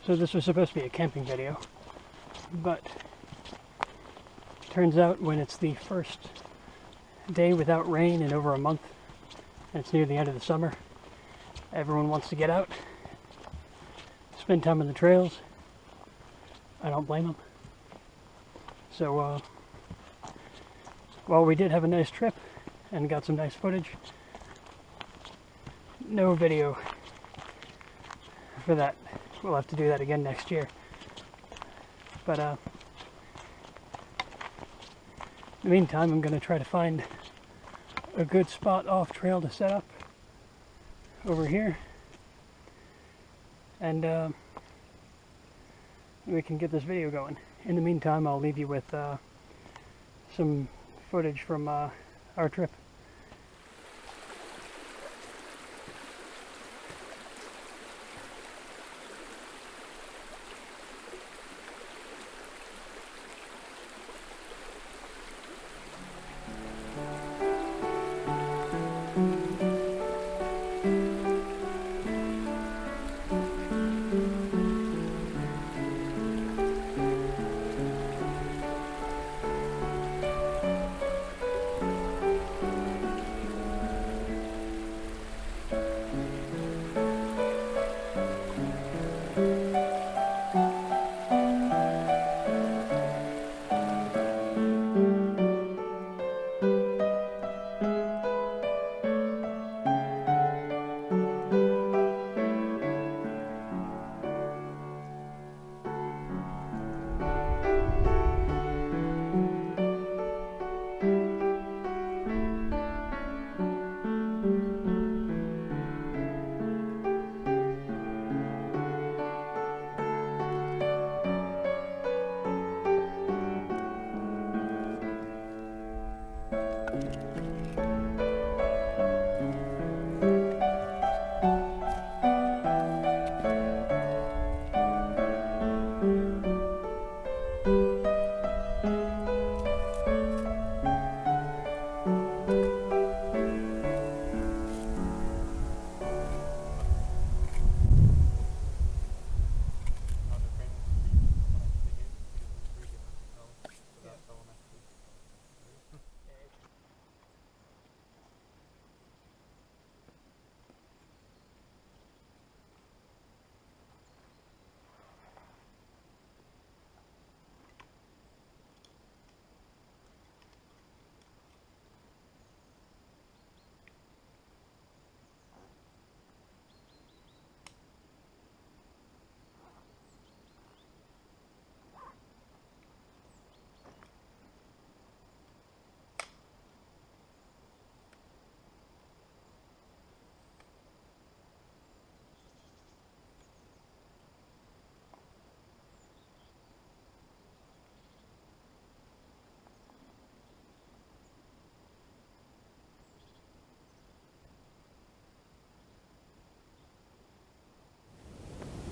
So this was supposed to be a camping video, but turns out when it's the first day without rain in over a month, and it's near the end of the summer, everyone wants to get out, spend time on the trails. I don't blame them. So, while we did have a nice trip and got some nice footage, no video for that. We'll have to do that again next year. But in the meantime, I'm going to try to find a good spot off trail to set up over here, and we can get this video going. In the meantime, I'll leave you with some footage from our trip.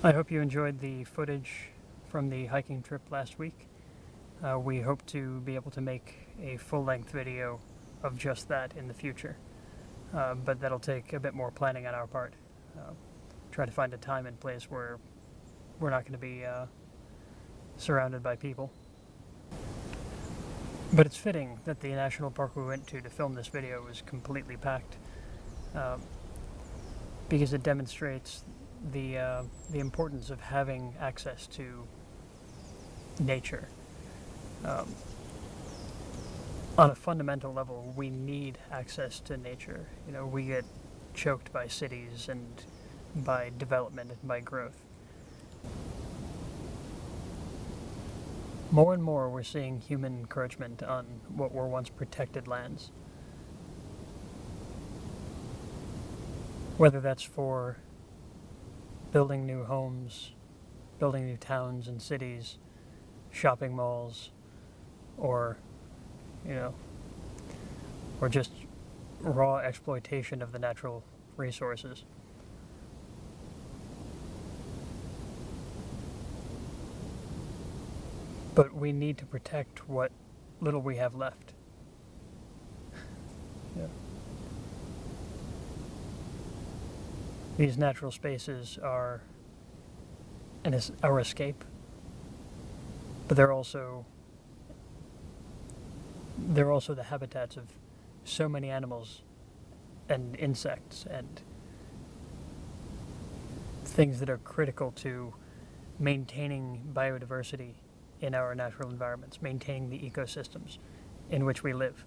I hope you enjoyed the footage from the hiking trip last week. We hope to be able to make a full-length video of just that in the future, but that'll take a bit more planning on our part. Try to find a time and place where we're not going to be surrounded by people. But it's fitting that the national park we went to film this video was completely packed, because it demonstrates the importance of having access to nature. On a fundamental level, we need access to nature. You know, we get choked by cities and by development and by growth. More and more, we're seeing human encroachment on what were once protected lands. Whether that's for building new homes, building new towns and cities, shopping malls, or, or just raw exploitation of the natural resources. But we need to protect what little we have left. Yeah. These natural spaces are our escape, but they're also the habitats of so many animals and insects and things that are critical to maintaining biodiversity in our natural environments, maintaining the ecosystems in which we live.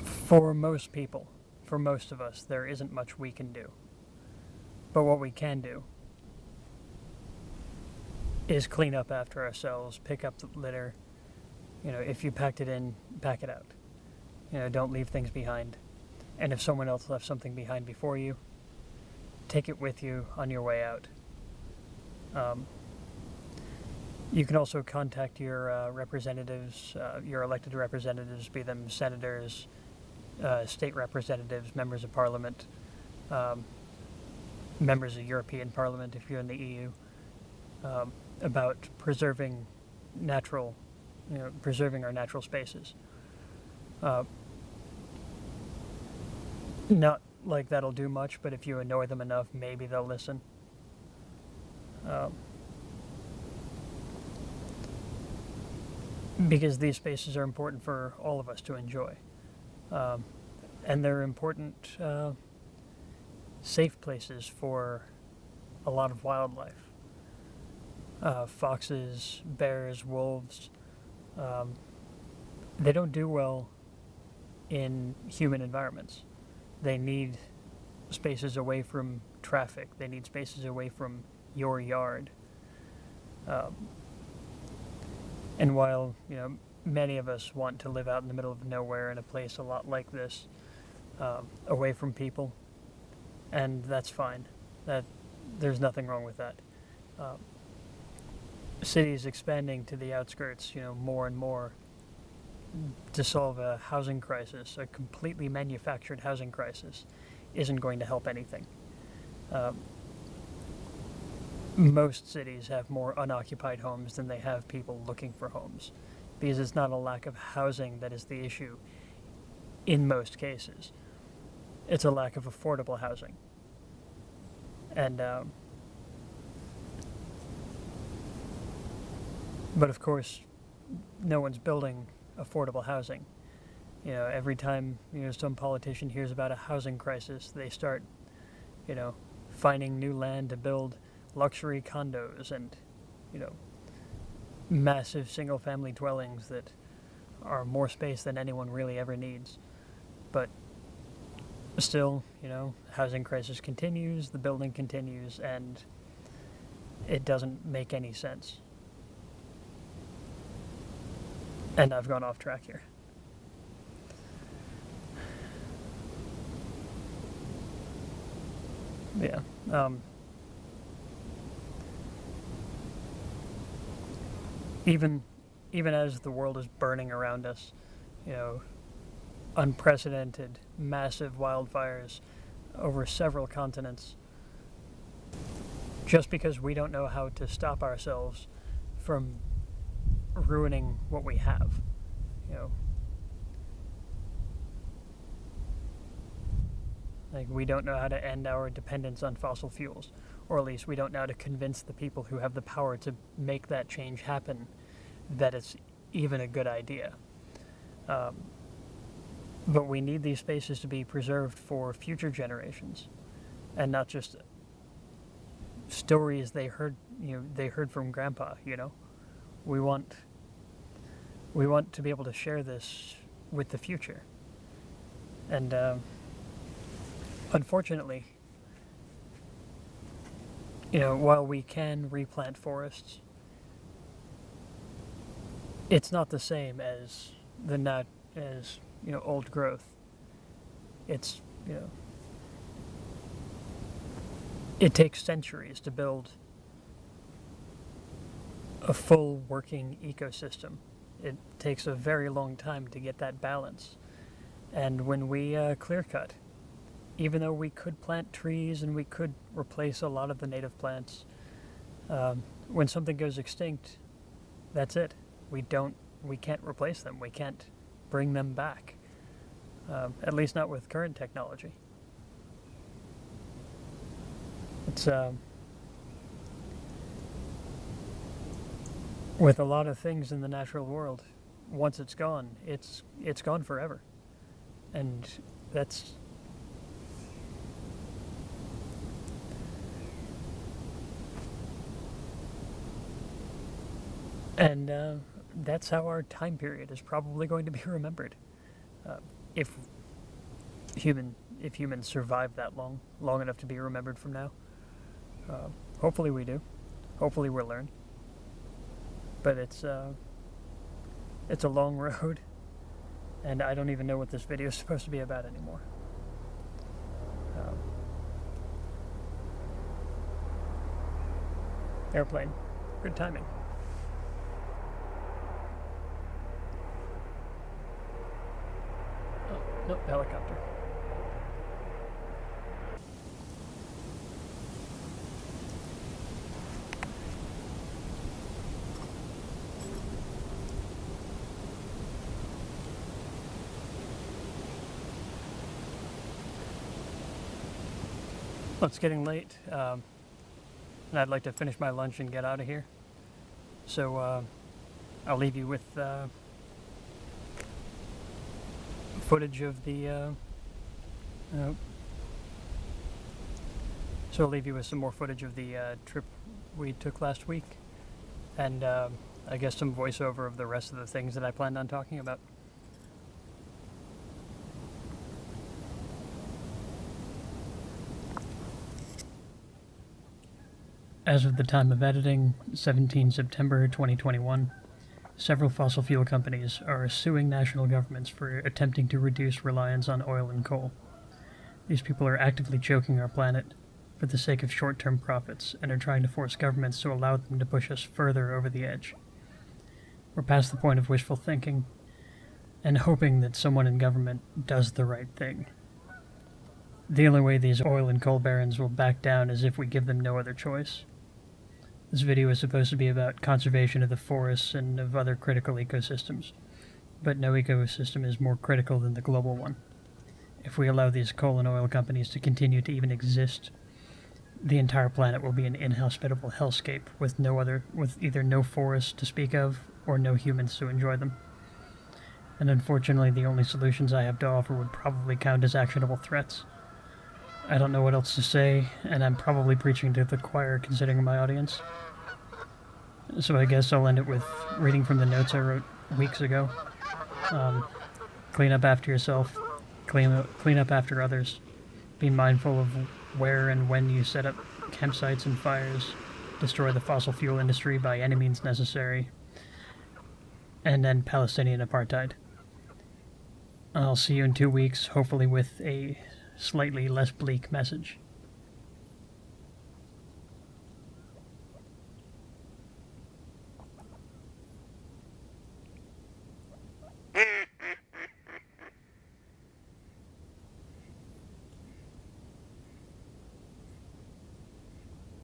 For most people, for most of us, there isn't much we can do. But what we can do is clean up after ourselves, pick up the litter. If you packed it in, pack it out. Don't leave things behind. And if someone else left something behind before you, take it with you on your way out. You can also contact your representatives, your elected representatives, be them senators, state representatives, members of parliament, members of European Parliament if you're in the EU, about preserving preserving our natural spaces. Not like that'll do much, but if you annoy them enough, maybe they'll listen. Because these spaces are important for all of us to enjoy. And they're important safe places for a lot of wildlife. Foxes, bears, wolves, they don't do well in human environments. They need spaces away from traffic. They need spaces away from your yard. And while, many of us want to live out in the middle of nowhere in a place a lot like this, away from people, and that's fine. There's nothing wrong with that. Cities expanding to the outskirts, more and more to solve a housing crisis, a completely manufactured housing crisis, isn't going to help anything. Most cities have more unoccupied homes than they have people looking for homes, because it's not a lack of housing that is the issue in most cases. It's a lack of affordable housing. And but of course, no one's building affordable housing. Every time some politician hears about a housing crisis, they start finding new land to build luxury condos and massive single-family dwellings that are more space than anyone really ever needs. But still, housing crisis continues, the building continues, and it doesn't make any sense. And I've gone off track here. Yeah. Even as the world is burning around us, unprecedented, massive wildfires over several continents, just because we don't know how to stop ourselves from ruining what we have, like we don't know how to end our dependence on fossil fuels, or at least we don't know how to convince the people who have the power to make that change happen that it's even a good idea. But we need these spaces to be preserved for future generations, and not just stories they heard from Grandpa. We want to be able to share this with the future. And unfortunately, while we can replant forests, it's not the same as old growth. It's it takes centuries to build a full working ecosystem. It takes a very long time to get that balance. And when we clear cut, even though we could plant trees and we could replace a lot of the native plants, when something goes extinct, that's it. We can't replace them. We can't bring them back. at least not with current technology. It's with a lot of things in the natural world, once it's gone, it's gone forever, and that's that's how our time period is probably going to be remembered, if humans survive that long enough to be remembered from now. Hopefully we do. Hopefully we'll learn. But it's a long road, and I don't even know what this video is supposed to be about anymore. Airplane. Good timing. Oh, nope, helicopter. Well, it's getting late, and I'd like to finish my lunch and get out of here. So I'll leave you with footage of the. So I'll leave you with some more footage of the trip we took last week, and I guess some voiceover of the rest of the things that I planned on talking about. As of the time of editing, 17 September 2021, several fossil fuel companies are suing national governments for attempting to reduce reliance on oil and coal. These people are actively choking our planet for the sake of short-term profits and are trying to force governments to allow them to push us further over the edge. We're past the point of wishful thinking and hoping that someone in government does the right thing. The only way these oil and coal barons will back down is if we give them no other choice. This video is supposed to be about conservation of the forests and of other critical ecosystems, but no ecosystem is more critical than the global one. If we allow these coal and oil companies to continue to even exist, the entire planet will be an inhospitable hellscape with either no forests to speak of or no humans to enjoy them. And unfortunately, the only solutions I have to offer would probably count as actionable threats. I don't know what else to say, and I'm probably preaching to the choir considering my audience. So I guess I'll end it with reading from the notes I wrote weeks ago. Clean up after yourself. Clean up after others. Be mindful of where and when you set up campsites and fires. Destroy the fossil fuel industry by any means necessary. And end Palestinian apartheid. I'll see you in 2 weeks, hopefully with a slightly less bleak message.